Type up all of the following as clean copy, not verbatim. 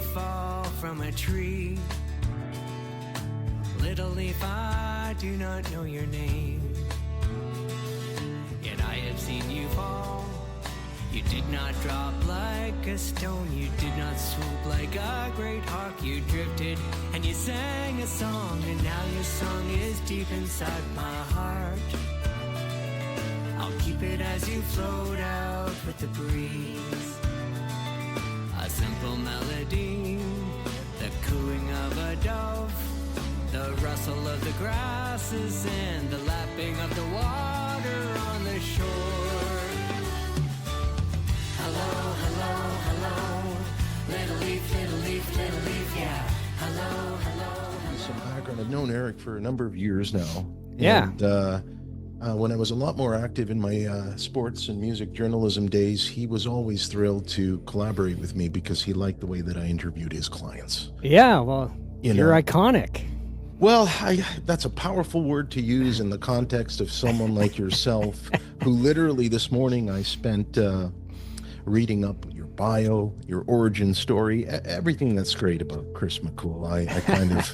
fall from a tree. Little leaf, I do not know your name. Yet I have seen you fall. You did not drop like a stone. You did not swoop like a great hawk. You drifted and you sang a song. And now your song is deep inside my heart. I'll keep it as you float out with the breeze. A simple melody, the cooing of a dove, the rustle of the grasses and the lapping of the water on the shore. Hello, hello, hello, little leaf, little leaf, little leaf, yeah. Hello, hello. Some background. I've known Eric for a number of years now. Yeah. And when I was a lot more active in my sports and music journalism days, he was always thrilled to collaborate with me because he liked the way that I interviewed his clients. Yeah, well, you're know. iconic. Well, that's a powerful word to use in the context of someone like yourself, who literally this morning I spent reading up your bio, your origin story, everything that's great about Chris McKhool. I kind of,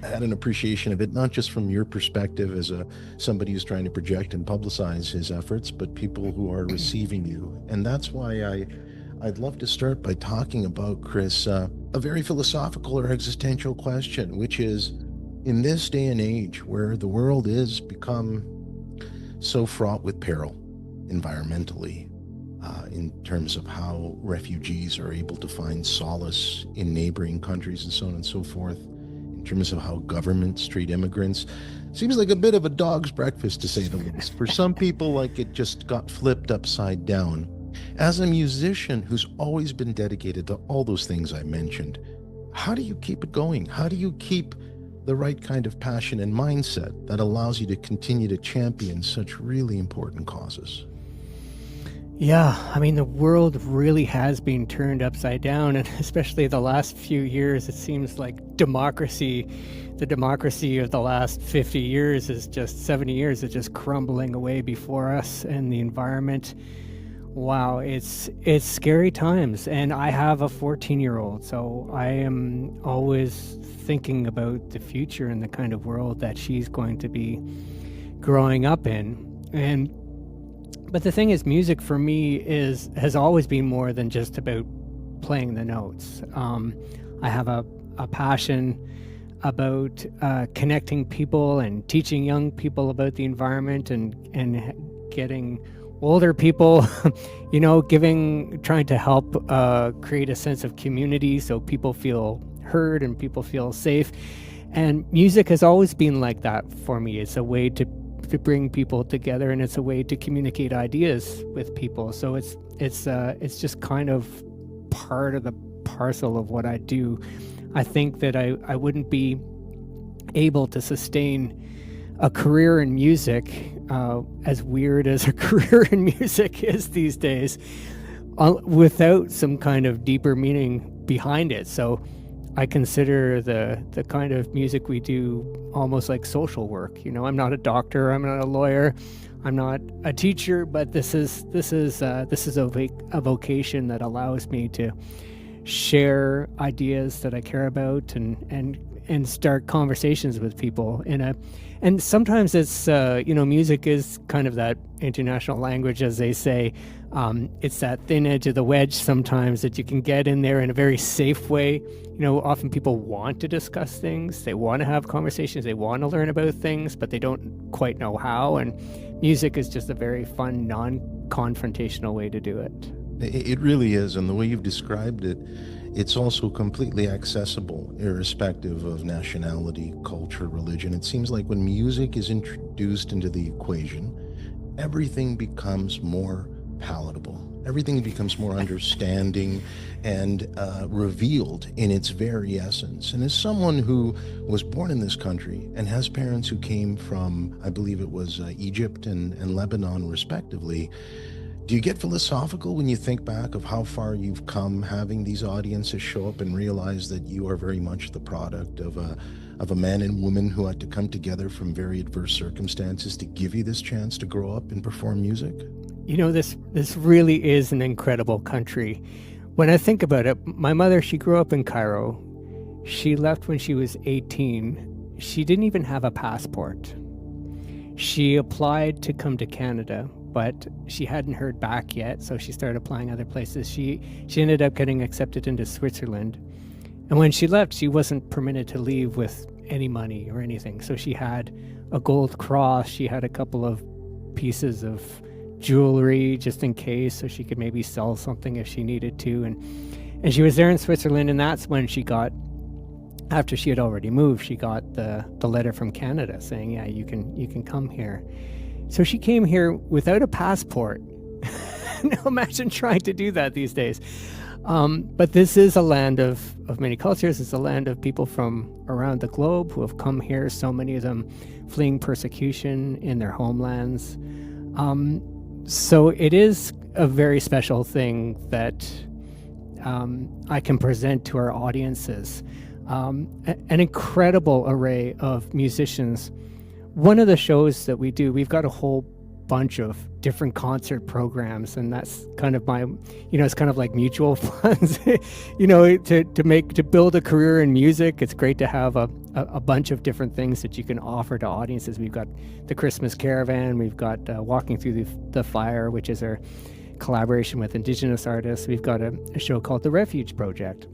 had an appreciation of it, not just from your perspective as somebody who's trying to project and publicize his efforts, but people who are receiving you. And that's why I'd love to start by talking about, Chris, a very philosophical or existential question, which is, in this day and age where the world is become so fraught with peril environmentally, in terms of how refugees are able to find solace in neighboring countries and so on and so forth, in terms of how governments treat immigrants, seems like a bit of a dog's breakfast, to say the least. For some people, like it just got flipped upside down. As a musician who's always been dedicated to all those things I mentioned, how do you keep it going? How do you keep the right kind of passion and mindset that allows you to continue to champion such really important causes? Yeah, I mean, the world really has been turned upside down, and especially the last few years, it seems like the democracy of the last 50 years is just 70 years is just crumbling away before us, and the environment. Wow, it's scary times, and I have a 14-year-old, so I am always thinking about the future and the kind of world that she's going to be growing up in. But the thing is, music for me has always been more than just about playing the notes. I have a passion about connecting people and teaching young people about the environment and getting older people, trying to help create a sense of community so people feel heard and people feel safe. And music has always been like that for me. It's a way to bring people together, and it's a way to communicate ideas with people. So it's just kind of part of the parcel of what I do. I think that I wouldn't be able to sustain a career in music, as weird as a career in music is these days, without some kind of deeper meaning behind it. So I consider the kind of music we do almost like social work. I'm not a doctor, I'm not a lawyer, I'm not a teacher, but this is a vocation that allows me to share ideas that I care about and start conversations with people and sometimes it's music is kind of that international language, as they say. It's that thin edge of the wedge sometimes that you can get in there in a very safe way. Often people want to discuss things, they want to have conversations, they want to learn about things, but they don't quite know how, and music is just a very fun, non-confrontational way to do it. It really is, and the way you've described it, it's also completely accessible, irrespective of nationality, culture, religion. It seems like when music is introduced into the equation, everything becomes more palatable. Everything becomes more understanding and revealed in its very essence. And as someone who was born in this country and has parents who came from, I believe it was Egypt and Lebanon, respectively, do you get philosophical when you think back of how far you've come, having these audiences show up and realize that you are very much the product of a man and woman who had to come together from very adverse circumstances to give you this chance to grow up and perform music? This really is an incredible country. when I think about it, my mother, she grew up in Cairo. She left when she was 18. She didn't even have a passport. She applied to come to Canada, but she hadn't heard back yet, so she started applying other places. She ended up getting accepted into Switzerland. And when she left, she wasn't permitted to leave with any money or anything. So she had a gold cross. She had a couple of pieces of jewelry just in case, so she could maybe sell something if she needed to. And she was there in Switzerland, and that's when she got, after she had already moved, she got the letter from Canada saying, yeah, you can come here. So she came here without a passport. Now imagine trying to do that these days. But this is a land of many cultures. It's a land of people from around the globe who have come here, so many of them fleeing persecution in their homelands. So it is a very special thing that I can present to our audiences. An incredible array of musicians. One of the shows that we do, we've got a whole bunch of different concert programs, and that's kind of my, it's kind of like mutual funds, to build a career in music. It's great to have a bunch of different things that you can offer to audiences. We've got the Christmas Caravan, we've got Walking Through the Fire, which is our collaboration with Indigenous artists. We've got a show called The Refuge Project,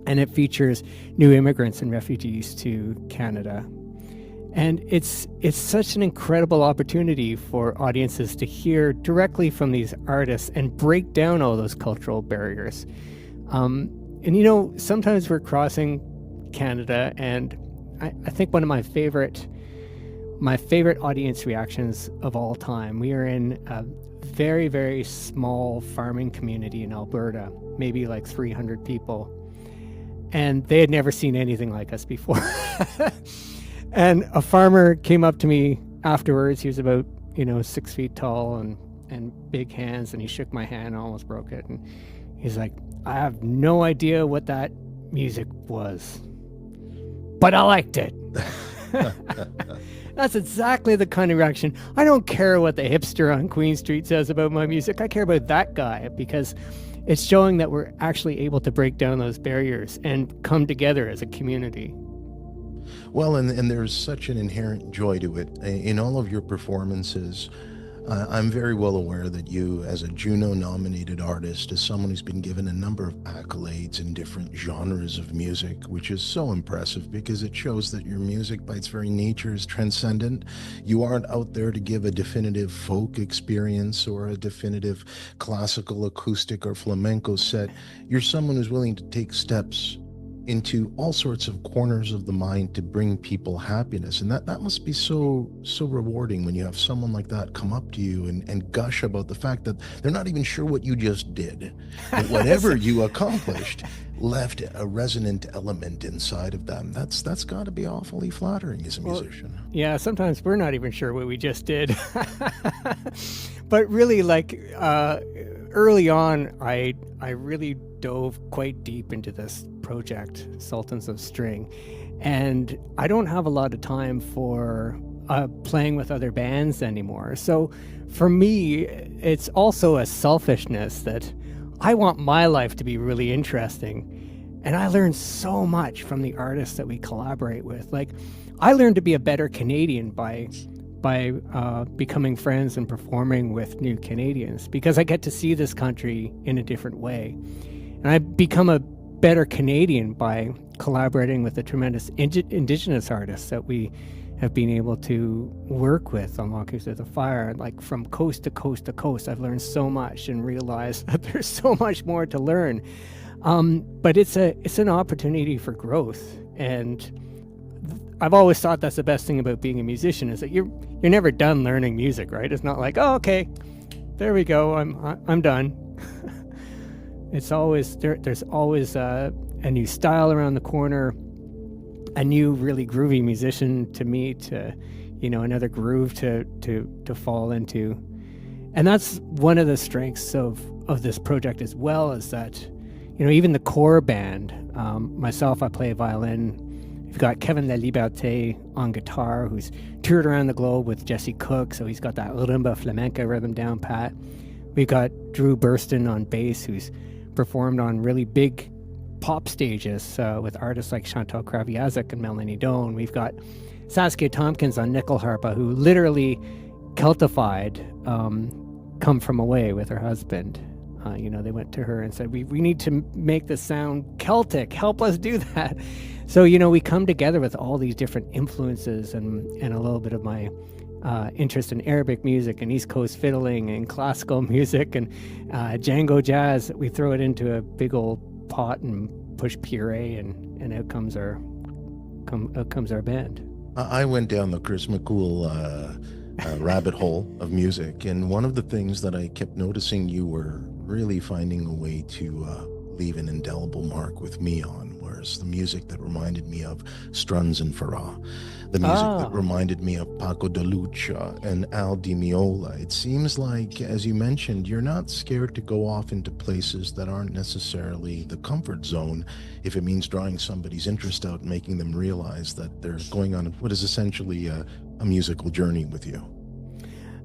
and it features new immigrants and refugees to Canada. And it's such an incredible opportunity for audiences to hear directly from these artists and break down all those cultural barriers. And sometimes we're crossing Canada, and I think one of my favorite audience reactions of all time, we are in a very, very small farming community in Alberta, maybe like 300 people. And they had never seen anything like us before. And a farmer came up to me afterwards. He was about, 6 feet tall and big hands, and he shook my hand and almost broke it. And he's like, I have no idea what that music was, but I liked it. That's exactly the kind of reaction. I don't care what the hipster on Queen Street says about my music. I care about that guy, because it's showing that we're actually able to break down those barriers and come together as a community. Well, and there's such an inherent joy to it. In all of your performances, I'm very well aware that you, as a JUNO-nominated artist, as someone who's been given a number of accolades in different genres of music, which is so impressive because it shows that your music, by its very nature, is transcendent. You aren't out there to give a definitive folk experience or a definitive classical, acoustic, or flamenco set. You're someone who's willing to take steps into all sorts of corners of the mind to bring people happiness. And that must be so rewarding when you have someone like that come up to you and gush about the fact that they're not even sure what you just did. But whatever you accomplished left a resonant element inside of them. That's got to be awfully flattering as a musician. Yeah, sometimes we're not even sure what we just did. But really, early on, I really dove quite deep into this project, Sultans of String, and I don't have a lot of time for playing with other bands anymore. So for me, it's also a selfishness that I want my life to be really interesting, and I learn so much from the artists that we collaborate with. Like, I learned to be a better Canadian by becoming friends and performing with new Canadians, because I get to see this country in a different way. And I become a better Canadian by collaborating with the tremendous Indigenous artists that we have been able to work with on Walking Through the Fire. Like, from coast to coast to coast, I've learned so much and realized that there's so much more to learn. But it's an opportunity for growth. And I've always thought that's the best thing about being a musician, is that you're never done learning music, right? It's not like, oh, okay, there we go, I'm done. It's always there's always a new style around the corner, a new really groovy musician to meet, another groove to fall into. And that's one of the strengths of this project as well, is that, even the core band, myself, I play violin. We've got Kevin La Liberté on guitar, who's toured around the globe with Jesse Cook, so he's got that rumba flamenco rhythm down pat. We've got Drew Burston on bass, who's performed on really big pop stages with artists like Chantal Kraviazek and Melanie Doan. We've got Saskia Tompkins on nickel harpa, who literally Celtified Come From Away with her husband. They went to her and said, we need to make this sound Celtic. Help us do that. So, we come together with all these different influences and a little bit of my interest in Arabic music and East Coast fiddling and classical music and Django-jazz. We throw it into a big old pot and push puree, and out comes our band. I went down the Chris McKhool rabbit hole of music, and one of the things that I kept noticing you were really finding a way to leave an indelible mark with me on was the music that reminded me of Struns and Farah, the music that reminded me of Paco de Lucia and Al Di Meola. It seems like, as you mentioned, you're not scared to go off into places that aren't necessarily the comfort zone if it means drawing somebody's interest out and making them realize that they're going on what is essentially a musical journey with you.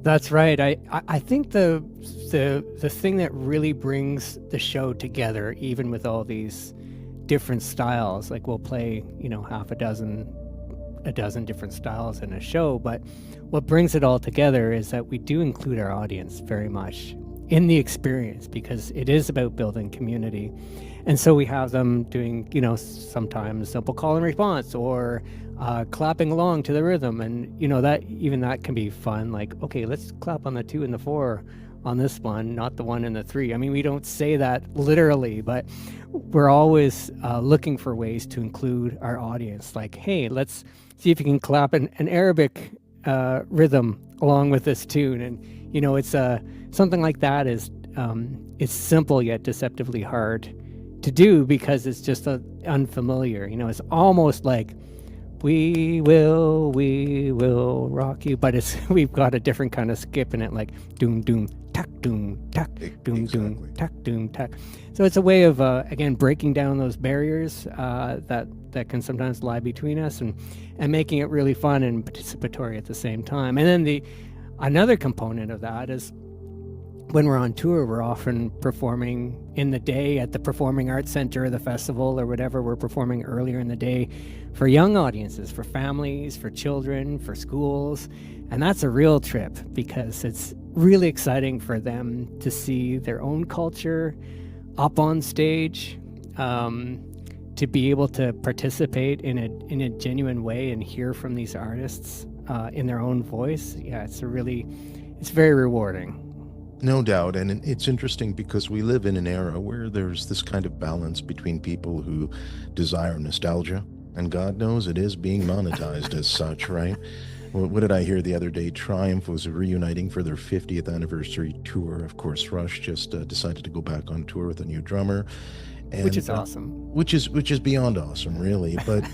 That's right. I think the thing that really brings the show together, even with all these different styles, like we'll play, half a dozen different styles in a show, but what brings it all together is that we do include our audience very much in the experience, because it is about building community. And so we have them doing, sometimes simple call and response or clapping along to the rhythm. And, that can be fun. Like, okay, let's clap on the 2 and the 4 on this one, not the 1 and the 3. I mean, we don't say that literally, but we're always looking for ways to include our audience. Like, hey, let's see if you can clap an Arabic rhythm along with this tune. And, it's something like that is it's simple yet deceptively hard to do because it's just unfamiliar. It's almost like we will rock you, but we've got a different kind of skip in it, like doom doom tack doom tack doom doom tack doom tack. So it's a way of again breaking down those barriers that can sometimes lie between us and making it really fun and participatory at the same time. And then another component of that is when we're on tour, we're often performing in the day at the Performing Arts Center or the festival or whatever. We're performing earlier in the day for young audiences, for families, for children, for schools. And that's a real trip because it's really exciting for them to see their own culture up on stage, to be able to participate in a genuine way and hear from these artists in their own voice. Yeah, it's very rewarding. No doubt. And it's interesting because we live in an era where there's this kind of balance between people who desire nostalgia, and God knows it is being monetized as such, right? What did I hear the other day? Triumph was reuniting for their 50th anniversary tour. Of course, Rush just decided to go back on tour with a new drummer. And, which is awesome. Which is beyond awesome, really. But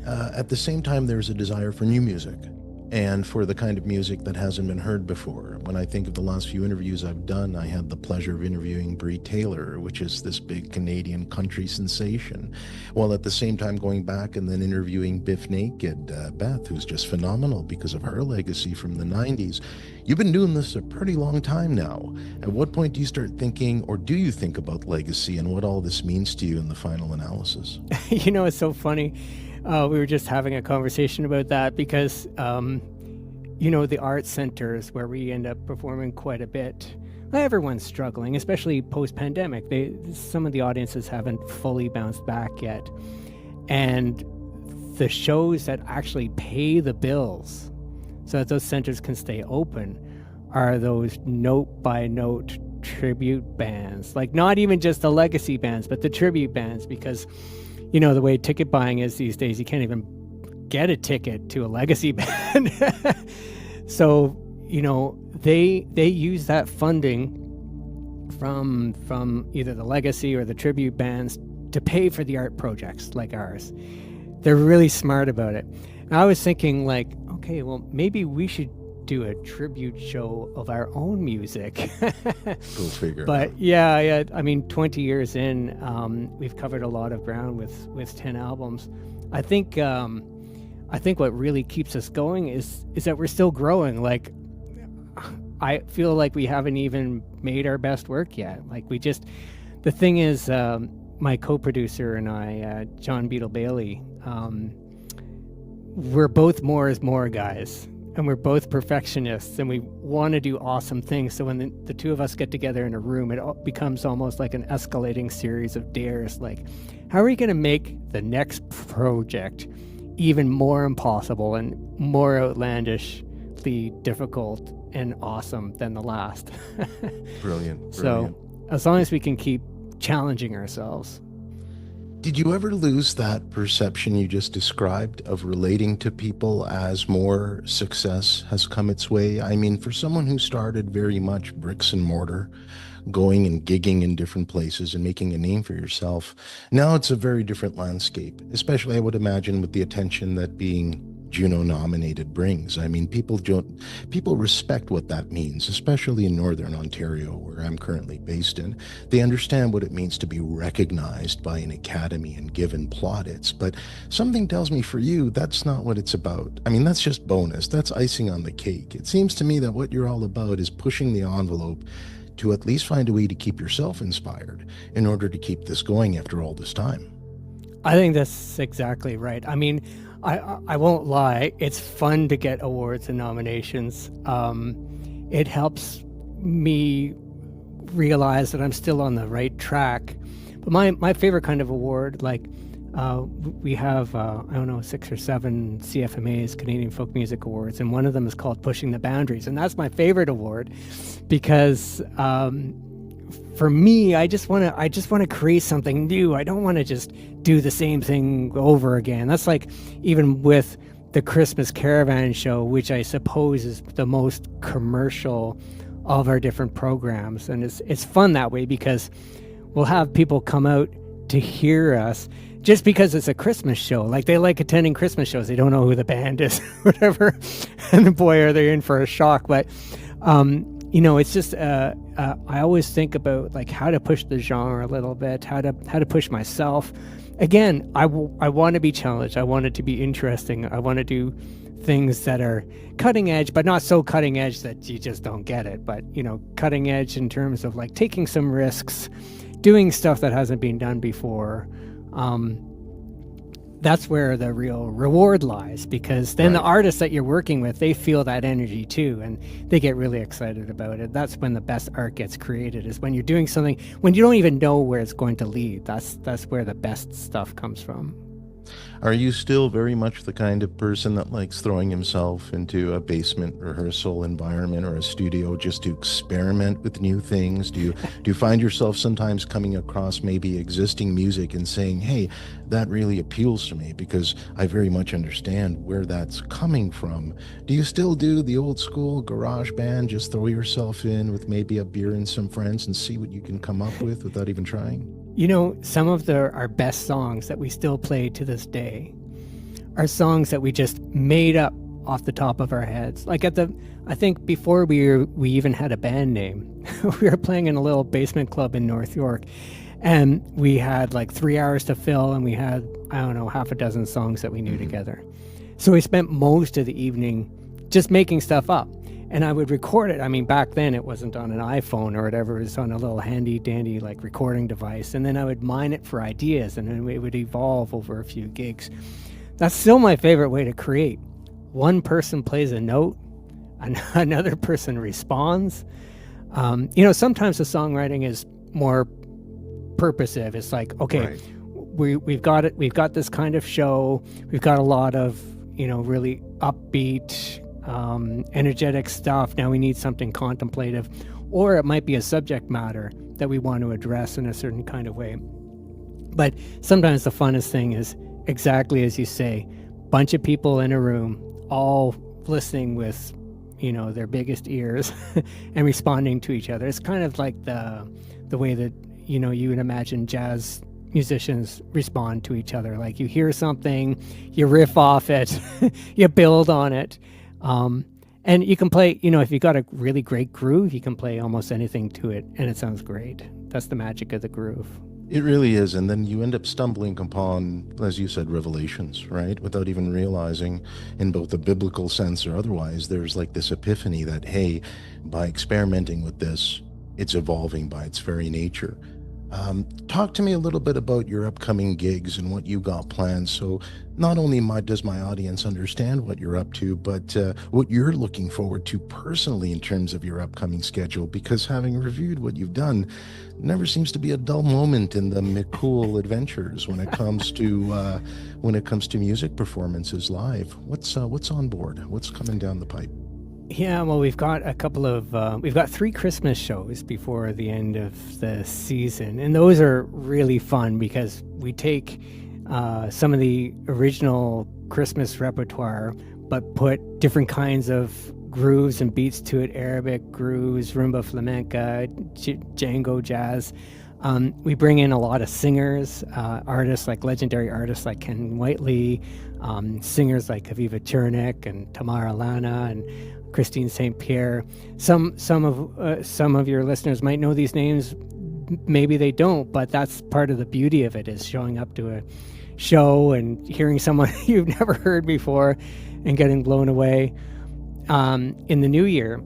at the same time, there's a desire for new music and for the kind of music that hasn't been heard before. When I think of the last few interviews I've done, I had the pleasure of interviewing Brie Taylor, which is this big Canadian country sensation, while at the same time going back and then interviewing Biff Naked, Beth, who's just phenomenal because of her legacy from the 90s. You've been doing this a pretty long time now. At what point do you start thinking, or do you think about legacy and what all this means to you in the final analysis? It's so funny. We were just having a conversation about that because, the art centers where we end up performing quite a bit, everyone's struggling, especially post-pandemic. Some of the audiences haven't fully bounced back yet. And the shows that actually pay the bills so that those centers can stay open are those note-by-note tribute bands. Like, not even just the legacy bands, but the tribute bands, because the way ticket buying is these days, you can't even get a ticket to a legacy band. So, they use that funding from either the legacy or the tribute bands to pay for the art projects like ours. They're really smart about it. And I was thinking, like, okay, well, maybe we should do a tribute show of our own music. Go figure. But yeah, I mean, 20 years in, we've covered a lot of ground with 10 albums. I think what really keeps us going is that we're still growing. Like, I feel like we haven't even made our best work yet. Like, the thing is, my co-producer and I, John Beetle Bailey, we're both more is more guys, and we're both perfectionists, and we want to do awesome things. So when the two of us get together in a room, it becomes almost like an escalating series of dares. Like, how are we going to make the next project even more impossible and more outlandishly difficult and awesome than the last? Brilliant. So as long as we can keep challenging ourselves. Did you ever lose that perception you just described of relating to people as more success has come its way? I mean, for someone who started very much bricks and mortar, going and gigging in different places and making a name for yourself, now it's a very different landscape, especially I would imagine with the attention that being JUNO-nominated brings. I mean, people respect what that means, especially in Northern Ontario, where I'm currently based in. They understand what it means to be recognized by an academy and given plaudits. But something tells me for you, that's not what it's about. I mean, that's just bonus. That's icing on the cake. It seems to me that what you're all about is pushing the envelope to at least find a way to keep yourself inspired in order to keep this going after all this time. I think that's exactly right. I mean, I won't lie, it's fun to get awards and nominations. It helps me realize that I'm still on the right track. But my favorite kind of award, like we have, 6 or 7 CFMAs, Canadian Folk Music Awards, and one of them is called Pushing the Boundaries. And that's my favorite award because for me, I just want to create something new. I don't want to just do the same thing over again. That's like even with the Christmas Caravan show, which I suppose is the most commercial of our different programs. And it's fun that way because we'll have people come out to hear us just because it's a Christmas show. Like, they like attending Christmas shows. They don't know who the band is, whatever. And boy, are they in for a shock. But it's just I always think about like how to push the genre a little bit, how to push myself. Again, I want to be challenged. I want it to be interesting. I want to do things that are cutting edge, but not so cutting edge that you just don't get it. But cutting edge in terms of like taking some risks, doing stuff that hasn't been done before. That's where the real reward lies, because then the artists that you're working with, they feel that energy too, and they get really excited about it. That's when the best art gets created, is when you're doing something, when you don't even know where it's going to lead. That's where the best stuff comes from. Are you still very much the kind of person that likes throwing himself into a basement rehearsal environment or a studio just to experiment with new things? Do you find yourself sometimes coming across maybe existing music and saying, hey, that really appeals to me because I very much understand where that's coming from? Do you still do the old school garage band, just throw yourself in with maybe a beer and some friends and see what you can come up with without even trying? Some of our best songs that we still play to this day are songs that we just made up off the top of our heads. Like I think before we even had a band name, we were playing in a little basement club in North York, and we had like 3 hours to fill, and we had, half a dozen songs that we knew together. So we spent most of the evening just making stuff up. And I would record it. I mean, back then it wasn't on an iPhone or whatever. It was on a little handy dandy like recording device. And then I would mine it for ideas, and then it would evolve over a few gigs. That's still my favorite way to create. One person plays a note, another person responds. Sometimes the songwriting is more purposive. It's like, okay, we've got it. We've got this kind of show. We've got a lot of, really upbeat, energetic stuff. Now we need something contemplative, or it might be a subject matter that we want to address in a certain kind of way. But sometimes the funnest thing is exactly as you say, bunch of people in a room, all listening with, their biggest ears and responding to each other. It's kind of like the way that, you would imagine jazz musicians respond to each other. Like, you hear something, you riff off it, you build on it. And you can play, if you've got a really great groove, you can play almost anything to it, and it sounds great. That's the magic of the groove. It really is. And then you end up stumbling upon, as you said, revelations, right? Without even realizing, in both a biblical sense or otherwise, there's like this epiphany that, hey, by experimenting with this, it's evolving by its very nature. Talk to me a little bit about your upcoming gigs and what you got planned. So not only does my audience understand what you're up to, but what you're looking forward to personally in terms of your upcoming schedule, because having reviewed what you've done, never seems to be a dull moment in the McKhool adventures when it comes to music performances live. What's on board? What's coming down the pipe? Yeah, well, we've got we've got 3 Christmas shows before the end of the season, and those are really fun because we take some of the original Christmas repertoire, but put different kinds of grooves and beats to it: Arabic grooves, rumba, flamenco, Django-jazz. We bring in a lot of singers, artists like legendary artists like Ken Whiteley, singers like Aviva Turnick and Tamara Lana and Christine St. Pierre. Some of your listeners might know these names, maybe they don't, but that's part of the beauty of it, is showing up to a show and hearing someone you've never heard before and getting blown away. In the new year,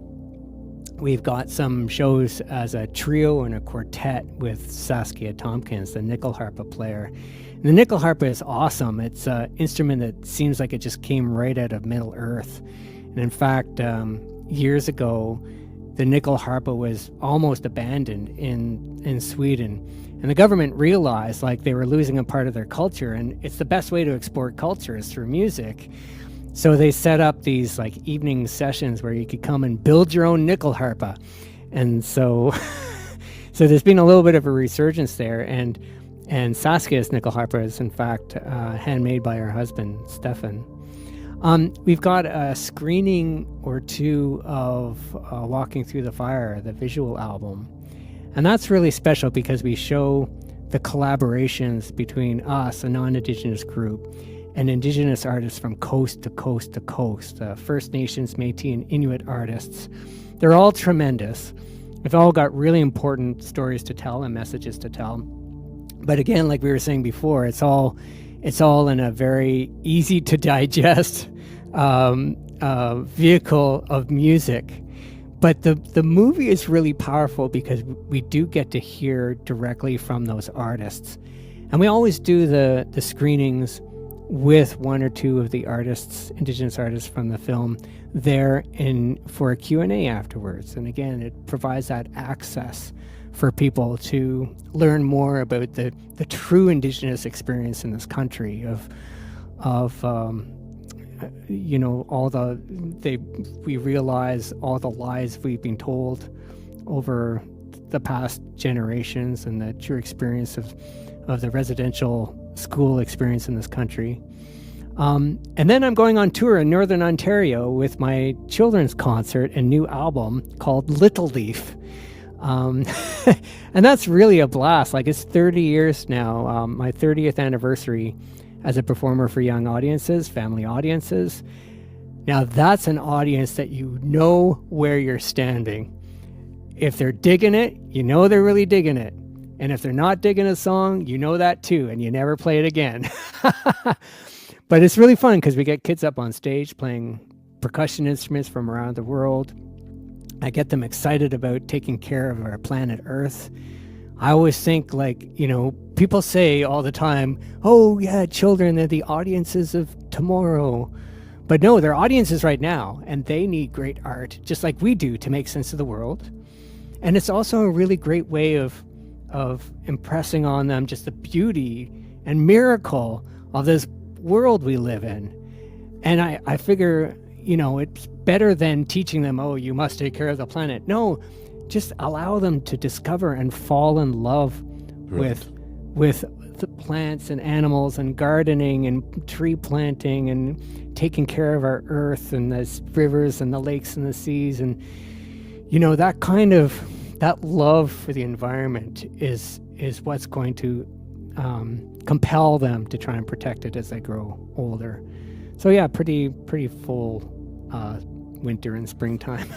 we've got some shows as a trio and a quartet with Saskia Tompkins, the nickel harpa player. And the nickel harpa is awesome. It's an instrument that seems like it just came right out of Middle Earth. And in fact, years ago, the nickel harpa was almost abandoned in Sweden. And the government realized like they were losing a part of their culture, and it's the best way to export culture is through music. So they set up these like evening sessions where you could come and build your own nickel harpa. And so so there's been a little bit of a resurgence there. And Saskia's nickel harpa is in fact handmade by her husband, Stefan. We've got a screening or 2 of Walking Through the Fire, the visual album. And that's really special because we show the collaborations between us, a non-Indigenous group, and Indigenous artists from coast to coast to coast, First Nations, Métis, and Inuit artists. They're all tremendous. They've all got really important stories to tell and messages to tell. But again, like we were saying before, it's all in a very easy to digest vehicle of music. But the movie is really powerful because we do get to hear directly from those artists. And we always do the screenings with 1 or 2 of the artists, Indigenous artists from the film, there for a Q&A afterwards. And again, it provides that access for people to learn more about the true Indigenous experience in this country of we realize all the lies we've been told over the past generations and the true experience of the residential school experience in this country. And then I'm going on tour in Northern Ontario with my children's concert and new album called Little Leaf. And that's really a blast. Like, it's 30 years now, my 30th anniversary as a performer for young audiences, family audiences. Now that's an audience that you know where you're standing. If they're digging it, you know they're really digging it. And if they're not digging a song, you know that too, and you never play it again. But it's really fun because we get kids up on stage playing percussion instruments from around the world. I get them excited about taking care of our planet Earth. I always think, like, people say all the time, oh yeah, children, they're the audiences of tomorrow. But no, they're audiences right now, and they need great art, just like we do, to make sense of the world. And it's also a really great way of impressing on them just the beauty and miracle of this world we live in. And I figure, it's better than teaching them, oh, you must take care of the planet. No, just allow them to discover and fall in love with the plants and animals and gardening and tree planting and taking care of our earth and the rivers and the lakes and the seas. And, that love for the environment is what's going to compel them to try and protect it as they grow older. So yeah, pretty full winter and springtime.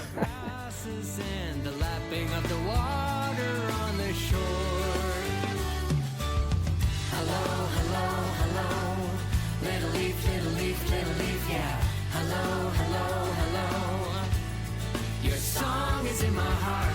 And the lapping of the water on the shore. Hello, hello, hello. Little leaf, little leaf, little leaf, yeah. Hello, hello, hello. Your song is in my heart.